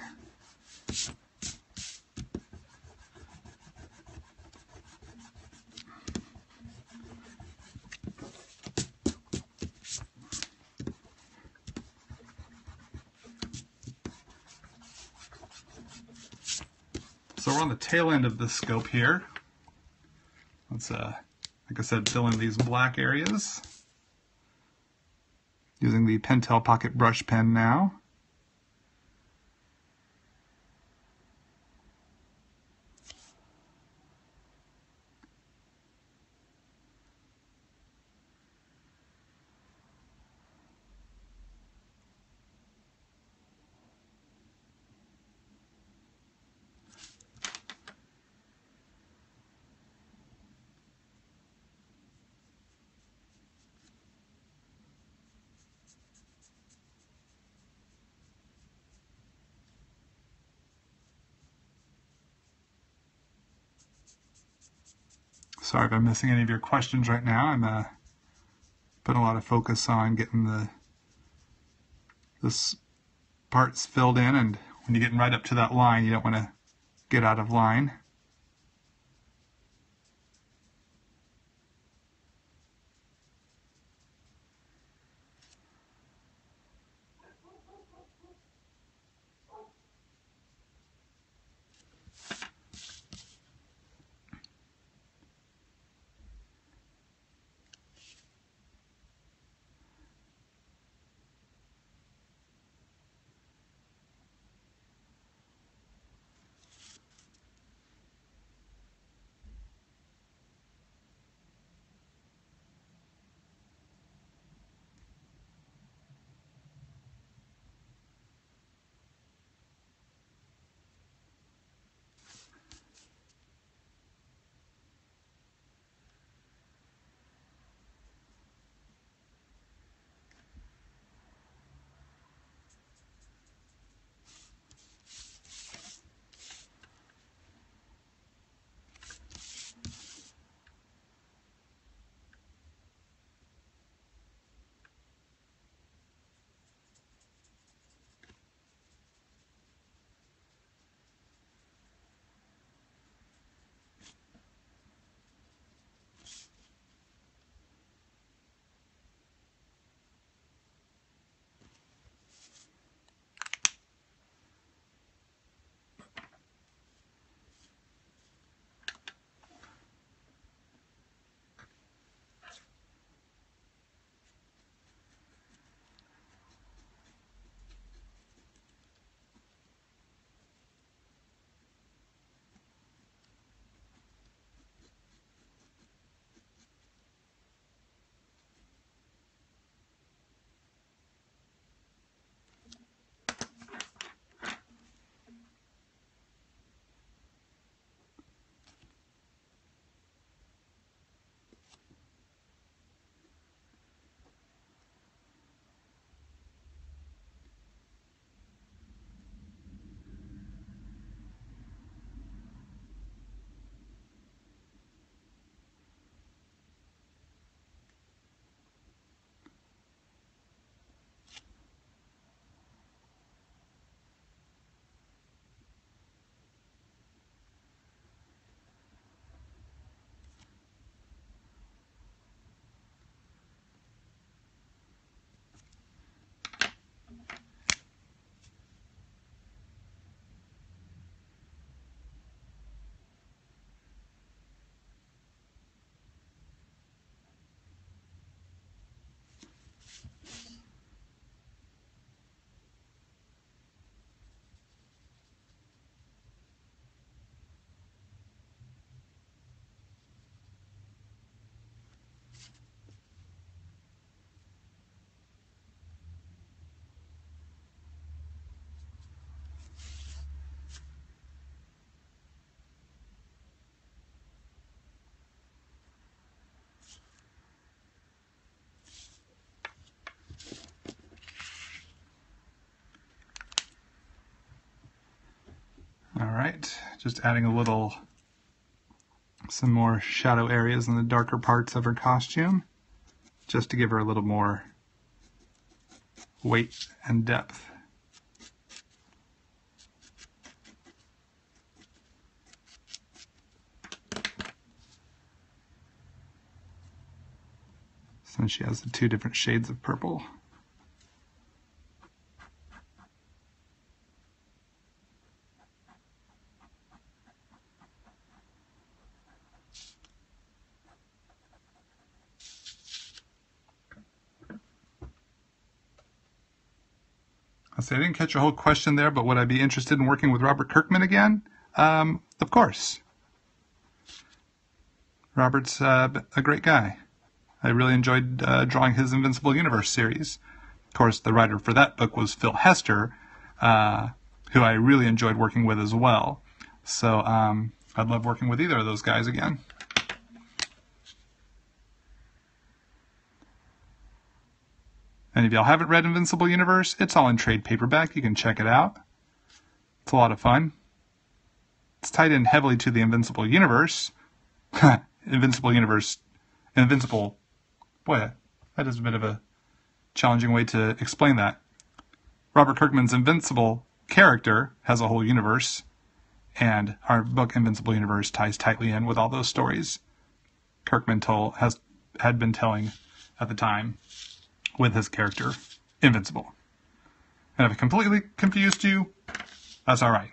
So we're on the tail end of the scope here. Let's, like I said, fill in these black areas. Using the Pentel Pocket Brush Pen now. Sorry if I'm missing any of your questions right now. I'm putting a lot of focus on getting this parts filled in, and when you're getting right up to that line, you don't want to get out of line. Just adding a little, some more shadow areas in the darker parts of her costume, just to give her a little more weight and depth. Since she has the two different shades of purple. I didn't catch your whole question there, but would I be interested in working with Robert Kirkman again? Of course. Robert's a great guy. I really enjoyed drawing his Invincible Universe series. Of course, the writer for that book was Phil Hester, who I really enjoyed working with as well. So I'd love working with either of those guys again. And if y'all haven't read Invincible Universe, it's all in trade paperback. You can check it out. It's a lot of fun. It's tied in heavily to the Invincible Universe. Invincible Universe. Invincible. Boy, that is a bit of a challenging way to explain that. Robert Kirkman's Invincible character has a whole universe, and our book Invincible Universe ties tightly in with all those stories Kirkman had been telling at the time with his character, Invincible. And if I completely confused you, that's all right.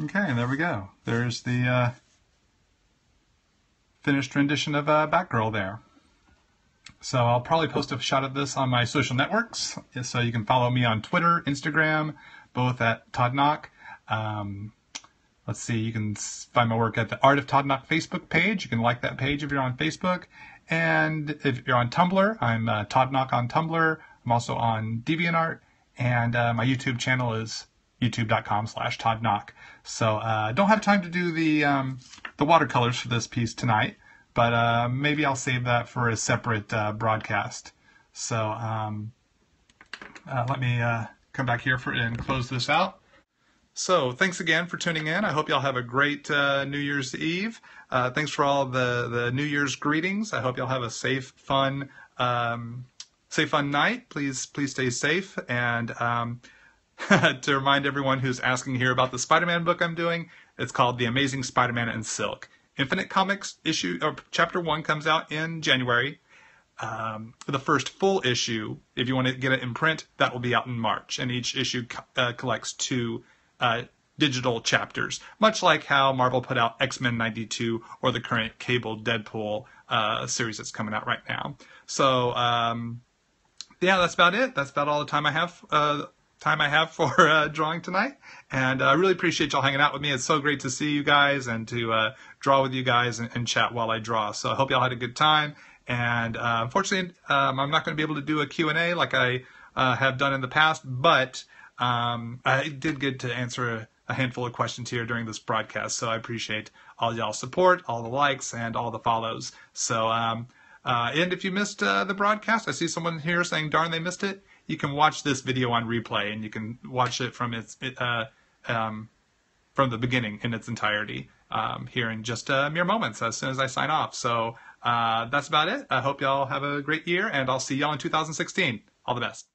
Okay, there we go. There's the finished rendition of Batgirl there. So I'll probably post a shot of this on my social networks, so you can follow me on Twitter, Instagram, both at Todd Nauck. Let's see, you can find my work at the Art of Todd Nauck Facebook page. You can like that page if you're on Facebook. And if you're on Tumblr, I'm Todd Nauck on Tumblr. I'm also on DeviantArt. And my YouTube channel is youtube.com/Todd Nauck. So I don't have time to do the watercolors for this piece tonight, but maybe I'll save that for a separate broadcast. So let me come back here and close this out. So thanks again for tuning in. I hope y'all have a great New Year's Eve. Thanks for all the New Year's greetings. I hope y'all have a safe, fun night. Please stay safe. And to remind everyone who's asking here about the Spider-Man book I'm doing, it's called The Amazing Spider-Man in Silk. Infinite Comics chapter 1 comes out in January. The first full issue, if you want to get it in print, that will be out in March. And each issue collects 2 digital chapters, much like how Marvel put out X-Men 92 or the current Cable Deadpool series that's coming out right now. So yeah, that's about it. That's about all the time I have for drawing tonight. And I really appreciate y'all hanging out with me. It's so great to see you guys and to draw with you guys and chat while I draw. So I hope y'all had a good time. And unfortunately, I'm not going to be able to do a Q&A like I have done in the past, but I did get to answer a handful of questions here during this broadcast, so I appreciate all y'all's support, all the likes, and all the follows. So, and if you missed the broadcast, I see someone here saying, darn, they missed it. You can watch this video on replay, and you can watch it from from the beginning in its entirety here in just mere moments as soon as I sign off. So that's about it. I hope y'all have a great year, and I'll see y'all in 2016. All the best.